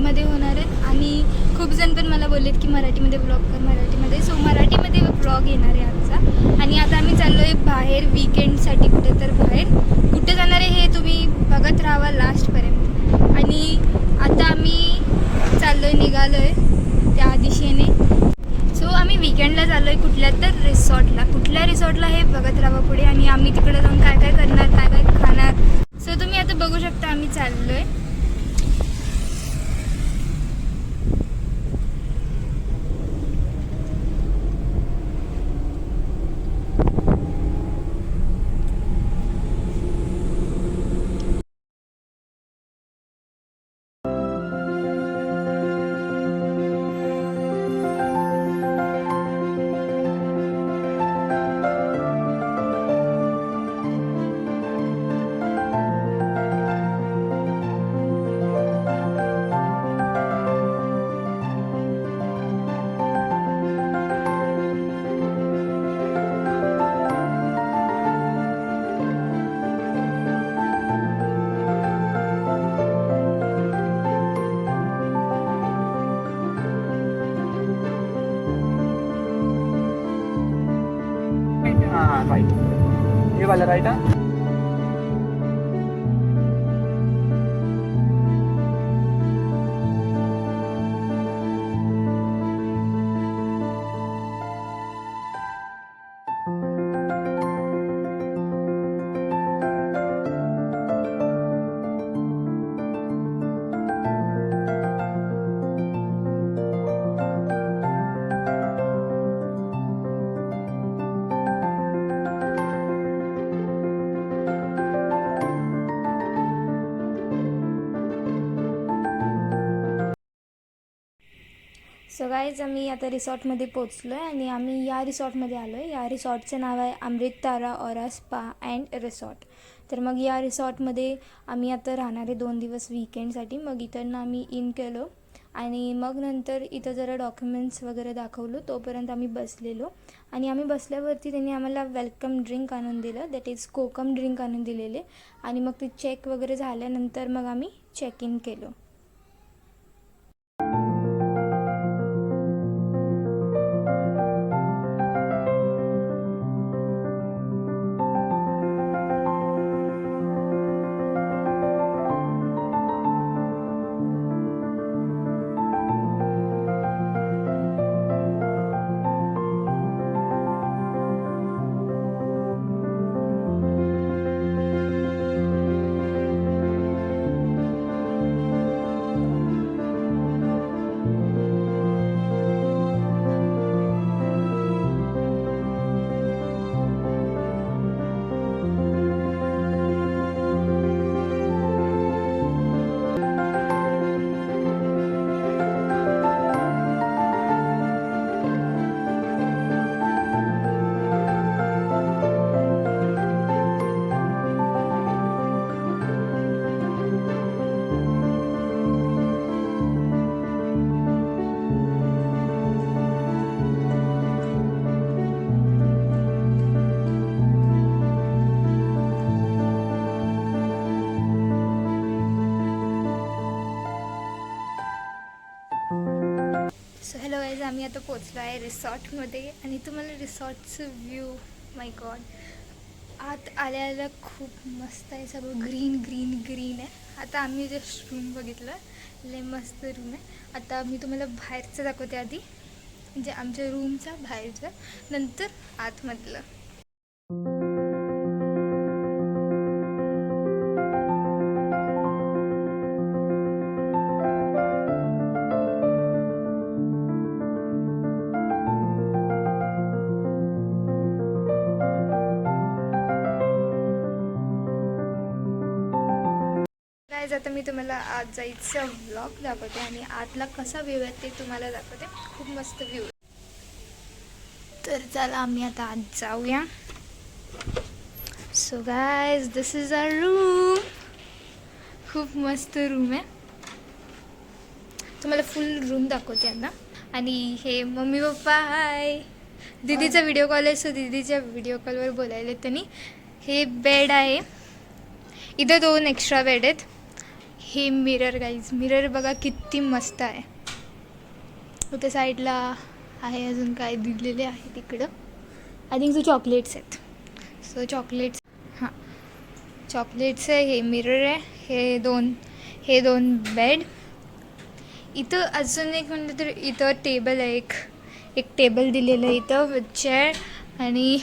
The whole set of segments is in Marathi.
हिंदीमध्ये होणार आहेत आणि खूप जण पण मला बोललेत की मराठीमध्ये ब्लॉग कर मराठीमध्ये. सो मराठीमध्ये ब्लॉग येणार आहे आजचा. आणि आता आम्ही चाललो आहे बाहेर विकेंडसाठी. कुठे तर बाहेर कुठे जाणार आहे हे तुम्ही बघत राहावा लास्टपर्यंत. आणि आता आम्ही चाललो आहे, निघालो आहे त्या दिशेने. सो आम्ही विकेंडला चाललो आहे कुठल्या तर रिसॉर्टला. कुठल्या रिसॉर्टला हे बघत राहावं पुढे. आणि आम्ही तिकडे जाऊन काय काय करणार, काय काय खाणार. सो तुम्ही आता बघू शकता आम्ही चाललो आहे. राइट, ये वाला राइट। हाँ सो गाईज आम्ही आता रिसॉर्टमध्ये पोचलो आहे आणि आम्ही या रिसॉर्टमध्ये आलो आहे. या रिसॉर्टचं नाव आहे अमृत तारा ऑरा स्पा अँड रिसॉर्ट. तर मग या रिसॉर्टमध्ये आम्ही आता राहणार आहे 2 दिवस वीकेंडसाठी. मग इथं आम्ही इन केलो आणि मग नंतर इथं जरा डॉक्युमेंट्स वगैरे दाखवलो. तोपर्यंत आम्ही बसलेलो आणि आम्ही बसल्यावरती त्यांनी आम्हाला वेलकम ड्रिंक आणून दिलं. दॅट इज कोकम ड्रिंक आणून दिलेले. आणि मग ते चेक वगैरे झाल्यानंतर मग आम्ही चेक इन केलो. सो हॅलो गाईज, आम्ही आता पोचलो आहे रिसॉर्टमध्ये आणि तुम्हाला रिसॉर्टचं व्ह्यू, माय गॉड, आत आल्या खूप मस्त आहे. सगळं ग्रीन ग्रीन ग्रीन आहे. आता आम्ही जस्ट रूम बघितलं, लय मस्त रूम आहे. आता मी तुम्हाला बाहेरचं दाखवते आधी, म्हणजे आमच्या रूमचा बाहेरचं, नंतर आतमधलं. आता मी तुम्हाला आज जायचं व्लॉग दाखवते आणि आतला कसा व्ह्यू आहे ते तुम्हाला दाखवते. खूप मस्त व्ह्यू आहे. तर चला आम्ही आता आत जाऊया. So guys, this is our room. खूप मस्त रूम आहे. तुम्हाला फुल रूम दाखवते आता. आणि हे मम्मी पप्पा, हाय. दीदीचा व्हिडिओ कॉल आहे, सो दीदीच्या व्हिडिओ कॉलवर बोलायला त्यांनी. हे बेड आहे, इथं 2 एक्स्ट्रा बेड आहेत. हे मिरर गाईज, मिरर बघा किती मस्त आहे. त्या साईडला आहे अजून काय दिलेले आहे तिकडं. आय थिंक सो चॉकलेट्स आहेत. सो चॉकलेट्स, हां चॉकलेट्स आहे. हे मिरर आहे. हे दोन बेड. इथं अजून एक म्हणलं तर इथं टेबल आहे. एक टेबल दिलेलं आहे इथं विथ चेअर. आणि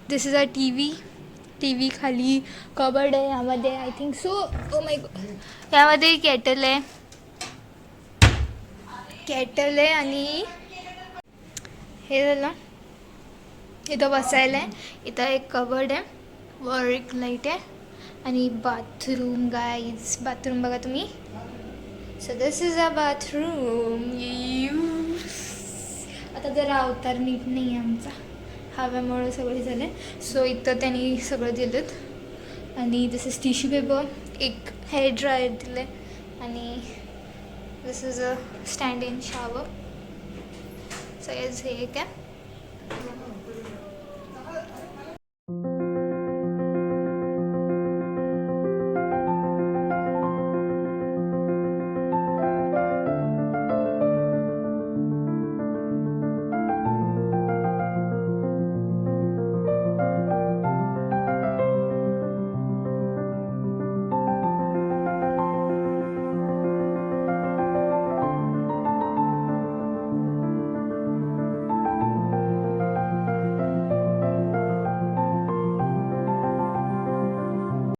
this is a T V खाली कबर्ड आहे. यामध्ये I think so oh my God यामध्ये केटल आहे आणि हे झालं. इथं बसायला आहे. इथं एक कबर्ड आहे. वर एक लाईट आहे. आणि बाथरूम गाईज, बाथरूम बघा तुम्ही. So this is a bathroom. आता जरा अवतार नीट नाही आहे आमचा, हव्यामुळे सगळे झाले. सो इथं त्यांनी सगळं दिलं. आणि दिस इज टिश्यू पेपर. एक हेअर ड्रायर दिलं आणि this is a stand in shower. सगळेच हे एक आहे.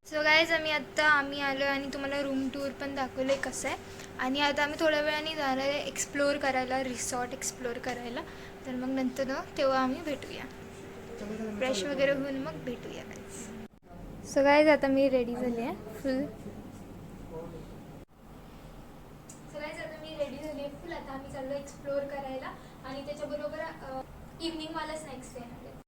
सो गाईज आम्ही आलो आणि तुम्हाला रूम टूर पण दाखवलं आहे कसं आहे. आणि आता आम्ही थोड्या वेळाने जाणार आहे एक्सप्लोअर करायला, रिसॉर्ट एक्सप्लोअर करायला. तर मग नंतर तेव्हा आम्ही भेटूया, फ्रेश वगैरे होऊन मग भेटूया गाईज. सो गाईज आता मी रेडी झाली आहे फुल. आता आम्ही चाललो एक्सप्लोअर करायला आणि त्याच्याबरोबर इव्हनिंगवाला स्नॅक्स देणार आहे.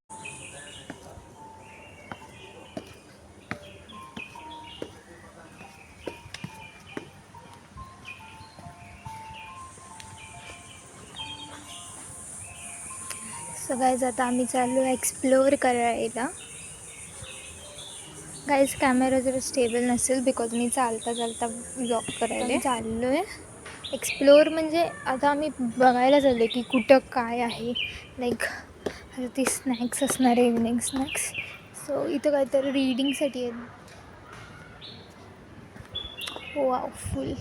सो गाईज आता आम्ही चाललो एक्सप्लोअर करायला. गाईज कॅमेरा जरा स्टेबल नसेल बिकॉज मी चालता व्लॉग करायला चाललो आहे. एक्सप्लोअर म्हणजे आता आम्ही बघायला चाललो की कुठं काय आहे. लाईक आता ती स्नॅक्स असणार आहे, इव्हनिंग स्नॅक्स. सो इथं काहीतरी रीडिंगसाठी आहे. वाव फुल.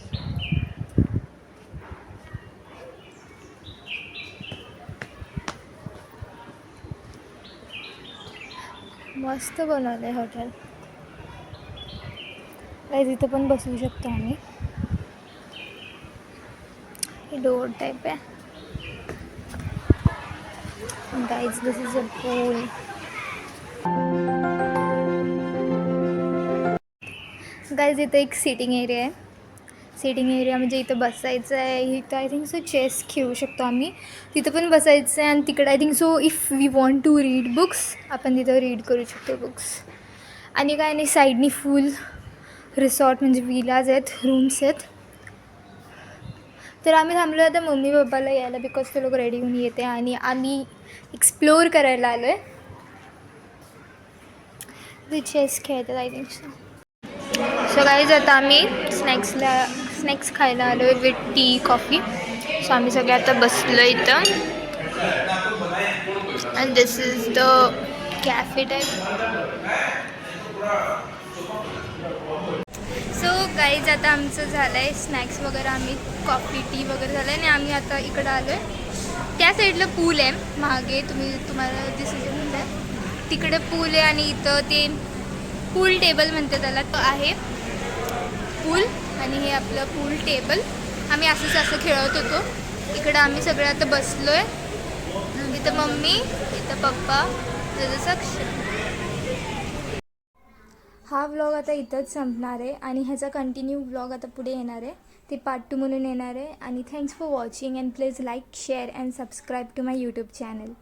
मस्त बनवलं आहे हॉटेल. गाईज इथं पण बसू शकतो आम्ही. हे डोर टाईप आहे. Guys this is a pool. Guys इथं एक सिटिंग एरिया आहे. सिटिंग एरिया म्हणजे इथं बसायचं आहे. इथं आय थिंक सो चेस खेळू शकतो आम्ही. तिथं पण बसायचं आहे. आणि तिकडे I think so if we want to read books आपण तिथं रीड करू शकतो बुक्स. आणि काय नाही साईडनी फुल रिसॉर्ट म्हणजे विलाज आहेत, रूम्स आहेत. तर आम्ही थांबलो आता मम्मी पप्पाला यायला बिकॉज ते लोक रेडी होऊन येते आणि आम्ही एक्सप्लोअर करायला आलो आहे. ते चेस खेळतात I think so. So guys आता आम्ही स्नॅक्स खायला आलो आहे विथ टी कॉफी. सो आम्ही सगळे आता बसलो इथं. And this is the cafe type. So guys आता आमचं झालं आहे स्नॅक्स वगैरे, आम्ही कॉफी टी वगैरे झालं आहे. आणि आम्ही आता इकडं आलो आहे. त्या साईडला पूल आहे मागे, तुम्हाला दिसून आहे तिकडे पूल आहे. आणि इथं ते पूल टेबल म्हणते त्याला, तो आहे पूल. आणि हे आपलं पूल टेबल. आम्ही असं खेळत होतो. इकडं आम्ही सगळे आता बसलो आहे. इथं मम्मी, इथं पप्पा, इथं साक्षी. हा व्लॉग आता इथंच संपणार आहे आणि ह्याचा कंटिन्यू व्लॉग आता पुढे येणार आहे. ते पार्ट 2 म्हणून येणार आहे. आणि thanks for watching and please like, share and subscribe to my YouTube channel.